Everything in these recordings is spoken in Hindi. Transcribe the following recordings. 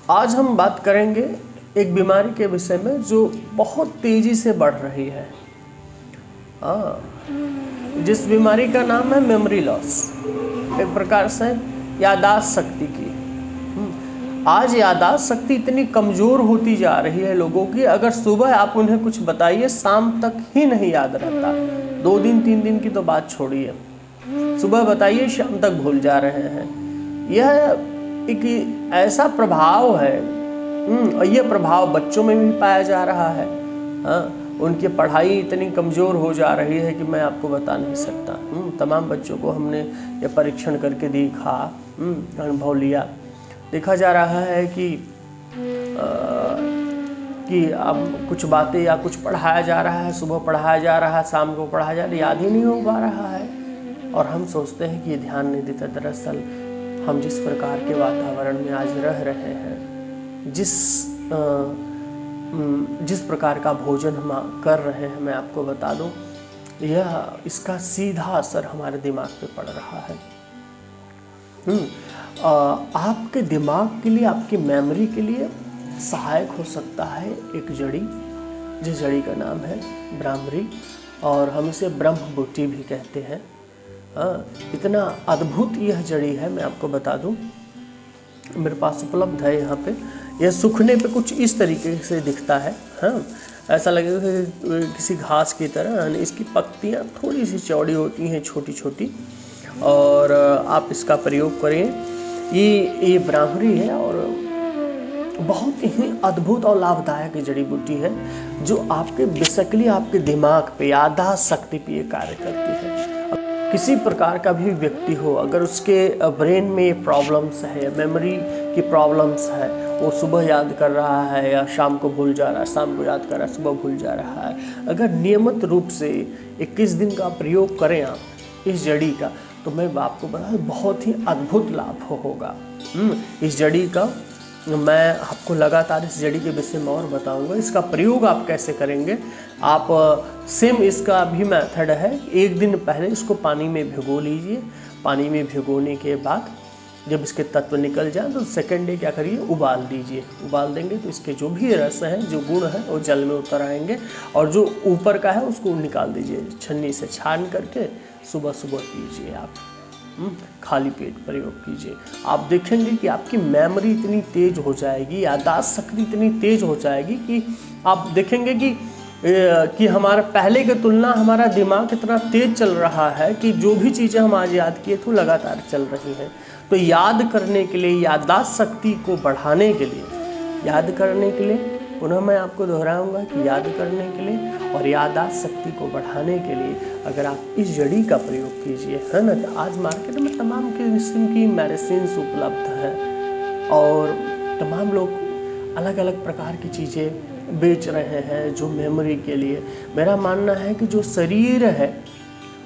आज हम बात करेंगे एक बीमारी के विषय में जो बहुत तेजी से बढ़ रही है। जिस बीमारी का नाम है मेमोरी लॉस, एक प्रकार से याददाश्त शक्ति की। आज याददाश्त शक्ति इतनी कमज़ोर होती जा रही है लोगों की, अगर सुबह आप उन्हें कुछ बताइए शाम तक ही नहीं याद रहता। 2 दिन 3 दिन की तो बात छोड़िए, सुबह बताइए शाम तक भूल जा रहे हैं। यह एक ऐसा प्रभाव है, और यह प्रभाव बच्चों में भी पाया जा रहा है। उनकी पढ़ाई इतनी कमज़ोर हो जा रही है कि मैं आपको बता नहीं सकता। तमाम बच्चों को हमने ये परीक्षण करके देखा, अनुभव लिया। देखा जा रहा है कि अब कुछ बातें या कुछ पढ़ाया जा रहा है, सुबह पढ़ाया जा रहा है, शाम को पढ़ाया जा रहा है, याद ही नहीं हो पा रहा है। और हम सोचते हैं कि ये ध्यान नहीं देता। दरअसल हम जिस प्रकार के वातावरण में आज रह रहे हैं, जिस प्रकार का भोजन हम कर रहे हैं, मैं आपको बता दूं, इसका सीधा असर हमारे दिमाग पे पड़ रहा है। आपके दिमाग के लिए, आपकी मेमोरी के लिए सहायक हो सकता है एक जड़ी, जिस जड़ी का नाम है ब्राह्मरी, और हम इसे ब्रह्म बूटी भी कहते हैं। इतना अद्भुत यह जड़ी है, मैं आपको बता दूं, मेरे पास उपलब्ध है यहाँ पे। यह सूखने पे कुछ इस तरीके से दिखता है। ऐसा लगेगा कि किसी घास की तरह। इसकी पत्तियाँ थोड़ी सी चौड़ी होती हैं, छोटी छोटी, और आप इसका प्रयोग करें। ये ब्राह्मरी है और बहुत ही अद्भुत और लाभदायक जड़ी बूटी है, जो आपके बेसिकली आपके दिमाग पे, याददाश्त शक्ति पे ये कार्य करती है। किसी प्रकार का भी व्यक्ति हो, अगर उसके ब्रेन में प्रॉब्लम्स है, मेमोरी की प्रॉब्लम्स है, वो सुबह याद कर रहा है या शाम को भूल जा रहा है, शाम को याद कर रहा है, सुबह भूल जा रहा है, अगर नियमित रूप से 21 दिन का प्रयोग करें आप इस जड़ी का, तो मैं आपको बता बहुत ही अद्भुत लाभ होगा। इस जड़ी का मैं आपको लगातार इस जड़ी के विषय में और बताऊंगा। इसका प्रयोग आप कैसे करेंगे, आप सेम इसका भी मेथड है। 1 दिन पहले इसको पानी में भिगो लीजिए। पानी में भिगोने के बाद जब इसके तत्व निकल जाए तो सेकंड डे क्या करिए, उबाल दीजिए। उबाल देंगे तो इसके जो भी रस हैं, जो गुण हैं, वो जल में उतर आएंगे, और जो ऊपर का है उसको निकाल दीजिए। छन्नी से छान करके सुबह सुबह पीजिए आप। खाली पेट प्रयोग कीजिए। आप देखेंगे कि आपकी मेमोरी इतनी तेज हो जाएगी, याददाश्त शक्ति इतनी तेज हो जाएगी कि आप देखेंगे कि हमारा पहले की तुलना हमारा दिमाग इतना तेज चल रहा है कि जो भी चीज़ें हम आज याद किए तो लगातार चल रही हैं। तो याद करने के लिए, याददाश्त शक्ति को बढ़ाने के लिए, याद करने के लिए, पुनः मैं आपको दोहराऊंगा कि याद करने के लिए और याददाश्त शक्ति को बढ़ाने के लिए अगर आप इस जड़ी का प्रयोग कीजिए, है ना, तो आज मार्केट में तमाम किस्म की मेडिसिन उपलब्ध है और तमाम लोग अलग अलग प्रकार की चीज़ें बेच रहे हैं जो मेमोरी के लिए। मेरा मानना है कि जो शरीर है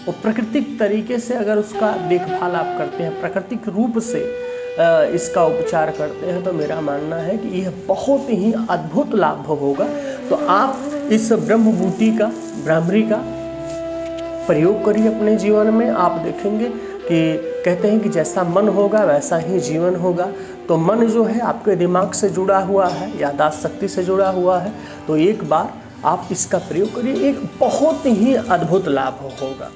वो प्राकृतिक तरीके से अगर उसका देखभाल आप करते हैं, प्राकृतिक रूप से इसका उपचार करते हैं, तो मेरा मानना है कि यह बहुत ही अद्भुत लाभ होगा। तो आप इस ब्रह्म बूटी का, ब्राह्मरी का प्रयोग करिए अपने जीवन में। आप देखेंगे कि कहते हैं कि जैसा मन होगा वैसा ही जीवन होगा। तो मन जो है आपके दिमाग से जुड़ा हुआ है, याददाश्त शक्ति से जुड़ा हुआ है। तो एक बार आप इसका प्रयोग करिए, एक बहुत ही अद्भुत लाभ होगा।